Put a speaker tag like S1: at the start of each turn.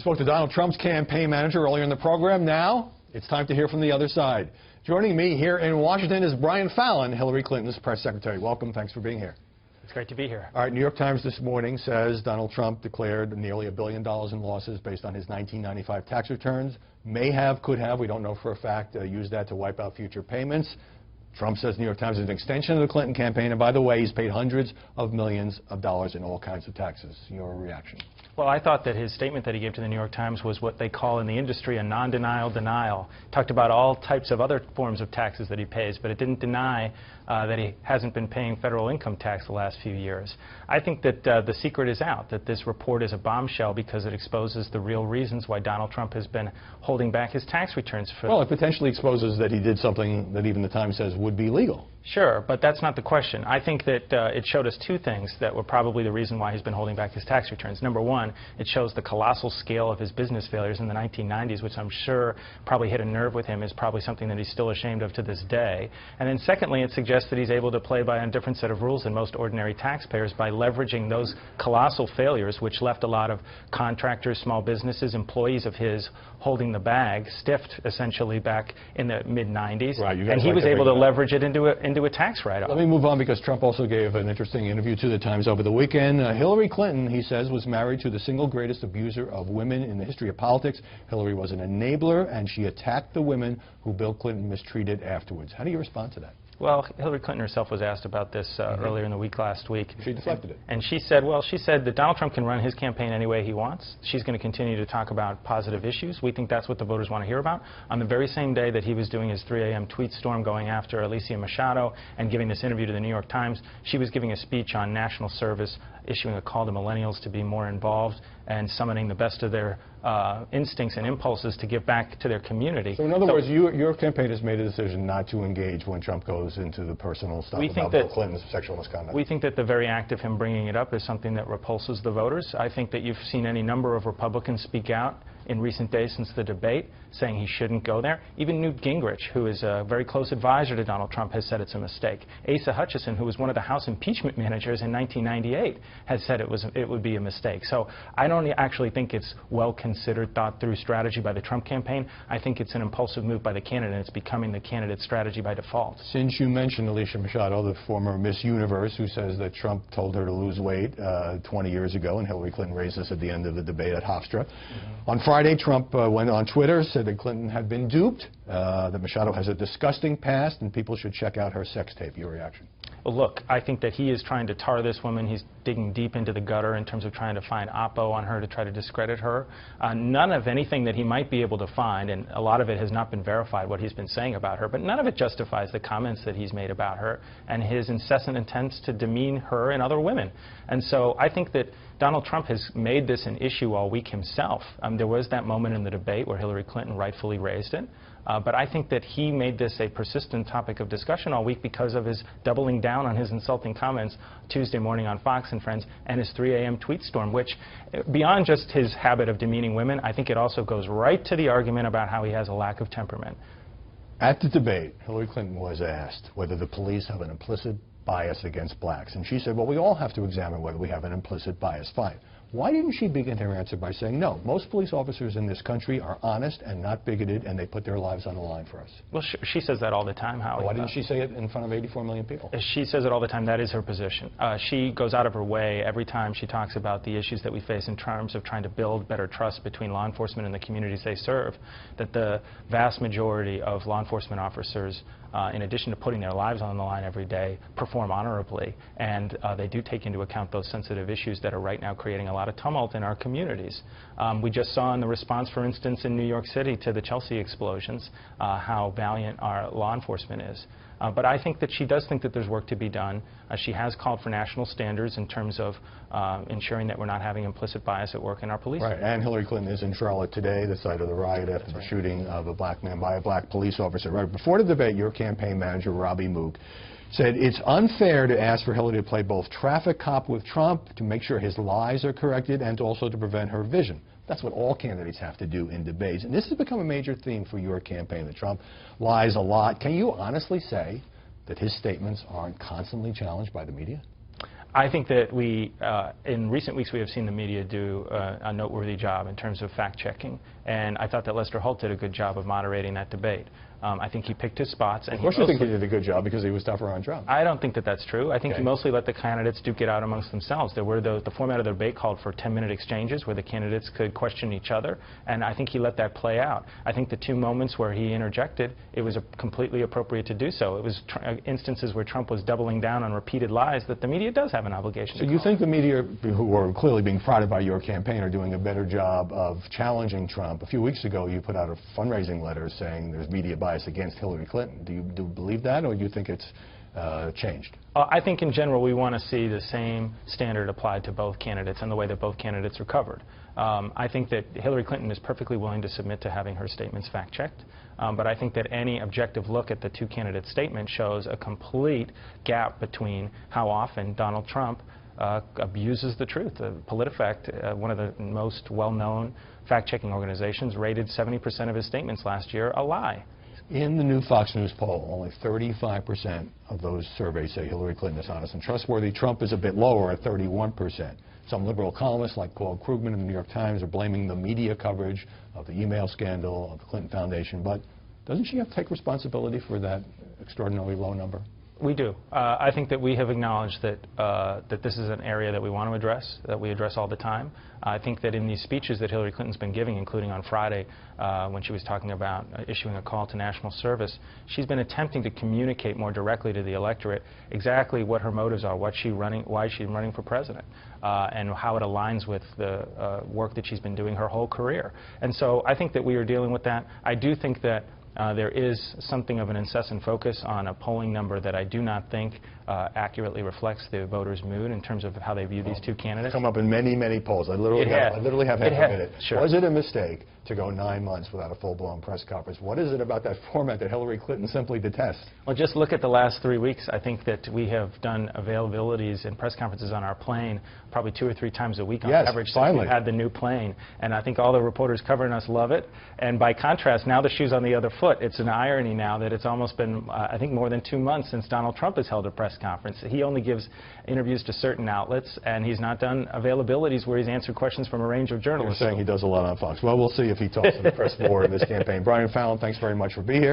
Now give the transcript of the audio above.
S1: spoke to Donald Trump's campaign manager earlier in the program. Now, it's time to hear from the other side. Joining me here in Washington is Brian Fallon, Hillary Clinton's press secretary. Welcome. Thanks for being here.
S2: It's great to be here.
S1: All right. New York Times this morning says Donald Trump declared nearly $1 billion in losses based on his 1995 tax returns. May have, could have, we don't know for a fact, used that to wipe out future payments. Trump says New York Times is an extension of the Clinton campaign. And by the way, he's paid hundreds of millions of dollars in all kinds of taxes. Your reaction?
S2: Well, I thought that his statement that he gave to the New York Times was what they call in the industry a non-denial denial. Talked about all types of other forms of taxes that he pays, but it didn't deny that he hasn't been paying federal income tax the last few years. I think that the secret is out, that this report is a bombshell because it exposes the real reasons why Donald Trump has been holding back his tax returns.
S1: Well, it potentially exposes that he did something that even the Times says would be legal.
S2: Sure, but that's not the question. I think that it showed us two things that were probably the reason why he's been holding back his tax returns. Number one, it shows the colossal scale of his business failures in the 1990s, which I'm sure probably hit a nerve with him, is probably something that he's still ashamed of to this day. And then secondly, it suggests that he's able to play by a different set of rules than most ordinary taxpayers by leveraging those colossal failures, which left a lot of contractors, small businesses, employees of his holding the bag, stiffed essentially back in the mid-90s.
S1: Right,
S2: and he was able to leverage it into a tax write-off.
S1: Let me move on because Trump also gave an interesting interview to the Times over the weekend. Hillary Clinton, he says, was married to the single greatest abuser of women in the history of politics. Hillary was an enabler, and she attacked the women who Bill Clinton mistreated afterwards. How do you respond to that?
S2: Well, Hillary Clinton herself was asked about this earlier in the week last week.
S1: She deflected it.
S2: And she said, well, she said that Donald Trump can run his campaign any way he wants. She's going to continue to talk about positive issues. We think that's what the voters want to hear about. On the very same day that he was doing his 3 a.m. tweet storm going after Alicia Machado and giving this interview to the New York Times, she was giving a speech on national service, issuing a call to millennials to be more involved and summoning the best of their instincts and impulses to give back to their community.
S1: So in other words, your campaign has made a decision not to engage when Trump goes into the personal stuff about Bill Clinton's sexual misconduct.
S2: We think that the very act of him bringing it up is something that repulses the voters. I think that you've seen any number of Republicans speak out in recent days since the debate, saying he shouldn't go there. Even Newt Gingrich, who is a very close advisor to Donald Trump, has said it's a mistake. Asa Hutchinson, who was one of the House impeachment managers in 1998, has said it would be a mistake. So I don't actually think it's well-considered, thought-through strategy by the Trump campaign. I think it's an impulsive move by the candidate, and it's becoming the candidate's strategy by default.
S1: Since you mentioned Alicia Machado, the former Miss Universe, who says that Trump told her to lose weight 20 years ago, and Hillary Clinton raised this at the end of the debate at Hofstra. On Friday, Trump went on Twitter, said that Clinton had been duped, that Machado has a disgusting past, and people should check out her sex tape. Your reaction?
S2: Well, look, I think that he is trying to tar this woman. He's digging deep into the gutter in terms of trying to find oppo on her to try to discredit her. None of anything that he might be able to find, and a lot of it has not been verified, what he's been saying about her, but none of it justifies the comments that he's made about her and his incessant attempts to demean her and other women. And so I think that Donald Trump has made this an issue all week himself. There was that moment in the debate where Hillary Clinton rightfully raised it. But I think that he made this a persistent topic of discussion all week because of his doubling down on his insulting comments Tuesday morning on Fox and Friends and his 3 a.m. tweet storm, which, beyond just his habit of demeaning women, I think it also goes right to the argument about how he has a lack of temperament.
S1: At the debate, Hillary Clinton was asked whether the police have an implicit bias against blacks. And she said, well, we all have to examine whether we have an implicit bias. Fine. Why didn't she begin her answer by saying, no, most police officers in this country are honest and not bigoted, and they put their lives on the line for us?
S2: Well, she says that all the time, Howie.
S1: Why didn't she say it in front of 84 million people?
S2: She says it all the time. That is her position. She goes out of her way every time she talks about the issues that we face in terms of trying to build better trust between law enforcement and the communities they serve, that the vast majority of law enforcement officers, in addition to putting their lives on the line every day, perform honorably, and they do take into account those sensitive issues that are right now creating a lot of tumult in our communities. We just saw in the response, for instance, in New York City to the Chelsea explosions, how valiant our law enforcement is. But I think that she does think that there's work to be done. She has called for national standards in terms of ensuring that we're not having implicit bias at work in our police.
S1: Right, and Hillary Clinton is in Charlotte today, the site of the riot after the shooting of a black man by a black police officer. Right before the debate, your campaign manager, Robbie Mook, said it's unfair to ask for Hillary to play both traffic cop with Trump to make sure his lies are corrected and also to prevent her vision. That's what all candidates have to do in debates. And this has become a major theme for your campaign, that Trump lies a lot. Can you honestly say that his statements aren't constantly challenged by the media?
S2: I think that in recent weeks, we have seen the media do a noteworthy job in terms of fact-checking, and I thought that Lester Holt did a good job of moderating that debate. I think he picked his spots. And
S1: of course you think he did a good job because he was tougher on Trump.
S2: I don't think that that's true. I think he mostly let the candidates duke it out amongst themselves. There were the format of the debate called for 10-minute exchanges where the candidates could question each other, and I think he let that play out. I think the two moments where he interjected, it was completely appropriate to do so. It was instances where Trump was doubling down on repeated lies that the media does have an obligation to
S1: So you think the media, who are clearly being frauded by your campaign, are doing a better job of challenging Trump? A few weeks ago, you put out a fundraising letter saying there's media bias against Hillary Clinton. Do you believe that, or do you think it's changed?
S2: I think in general we want to see the same standard applied to both candidates and the way that both candidates are covered. I think that Hillary Clinton is perfectly willing to submit to having her statements fact-checked, but I think that any objective look at the two candidates' statements shows a complete gap between how often Donald Trump abuses the truth. PolitiFact, one of the most well-known fact-checking organizations, rated 70% of his statements last year a lie.
S1: In the new Fox News poll, only 35% of those surveys say Hillary Clinton is honest and trustworthy. Trump is a bit lower at 31%. Some liberal columnists like Paul Krugman in the New York Times are blaming the media coverage of the email scandal, of the Clinton Foundation. But doesn't she have to take responsibility for that extraordinarily low number?
S2: We do. I think that we have acknowledged that this is an area that we want to address, that we address all the time. I think that in these speeches that Hillary Clinton's been giving, including on Friday when she was talking about issuing a call to national service, she's been attempting to communicate more directly to the electorate exactly what her motives are, why she's running for president, and how it aligns with the work that she's been doing her whole career. And so I think that we are dealing with that. I do think that there is something of an incessant focus on a polling number that I do not think accurately reflects the voters' mood in terms of how they view these two candidates.
S1: Come up in many, many polls. I literally have half a minute.
S2: Sure.
S1: Was it a mistake to go 9 months without a full-blown press conference? What is it about that format that Hillary Clinton simply detests?
S2: Well, just look at the last 3 weeks. I think that we have done availabilities and press conferences on our plane probably 2 or 3 times a week on average since we had the new plane. And I think all the reporters covering us love it. And by contrast, now the shoe's on the other foot. It's an irony now that it's almost been, I think, more than 2 months since Donald Trump has held a press conference. He only gives interviews to certain outlets, and he's not done availabilities where he's answered questions from a range of journalists.
S1: You're saying he does a lot on Fox. Well, we'll see if he talks to the press more in this campaign. Brian Fallon, thanks very much for being here.